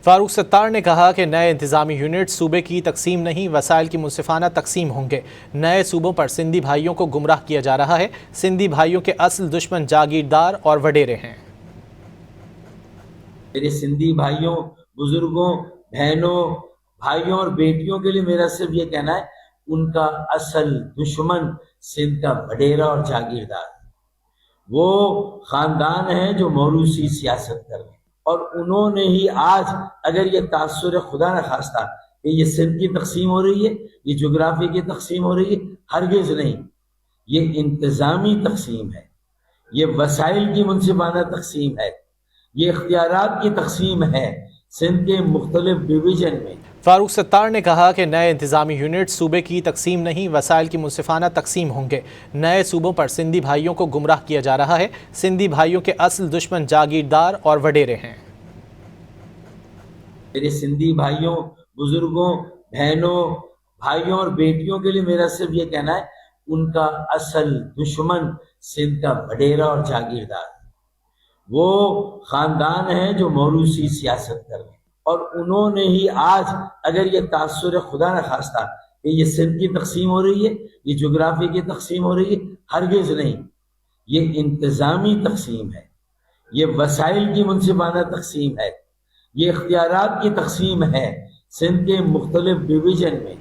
فاروق ستار نے کہا کہ نئے انتظامی یونٹ صوبے کی تقسیم نہیں، وسائل کی منصفانہ تقسیم ہوں گے۔ نئے صوبوں پر سندھی بھائیوں کو گمراہ کیا جا رہا ہے۔ سندھی بھائیوں کے اصل دشمن جاگیردار اور وڈیرے ہیں۔ میرے سندھی بھائیوں، بزرگوں، بہنوں، بھائیوں اور بیٹیوں کے لیے میرا صرف یہ کہنا ہے، ان کا اصل دشمن سندھ کا وڈیرا اور جاگیردار ہے۔ وہ خاندان ہیں جو موروثی سیاست کر رہے ہیں، اور انہوں نے ہی آج اگر یہ تاثر خدا نہ خواستہ کہ یہ سندھ کی تقسیم ہو رہی ہے، یہ جغرافی کی تقسیم ہو رہی ہے، ہرگز نہیں، یہ انتظامی تقسیم ہے، یہ وسائل کی منصفانہ تقسیم ہے، یہ اختیارات کی تقسیم ہے سندھ کے مختلف ڈویژن میں۔ فاروق ستار نے کہا کہ نئے انتظامی یونٹ صوبے کی تقسیم نہیں، وسائل کی منصفانہ تقسیم ہوں گے۔ نئے صوبوں پر سندھی بھائیوں کو گمراہ کیا جا رہا ہے۔ سندھی بھائیوں کے اصل دشمن جاگیردار اور وڈیرے ہیں۔ میرے سندھی بھائیوں، بزرگوں، بہنوں، بھائیوں اور بیٹیوں کے لیے میرا صرف یہ کہنا ہے، ان کا اصل دشمن سندھ کا وڈیرا اور جاگیردار ہے۔ وہ خاندان ہیں جو موروثی سیاست کر رہے ہیں، اور انہوں نے ہی آج اگر یہ تاثر خدا نہ خواستہ کہ یہ سندھ کی تقسیم ہو رہی ہے، یہ جغرافی کی تقسیم ہو رہی ہے، ہرگز نہیں، یہ انتظامی تقسیم ہے، یہ وسائل کی منصفانہ تقسیم ہے، یہ اختیارات کی تقسیم ہے سندھ کے مختلف ڈویژن میں۔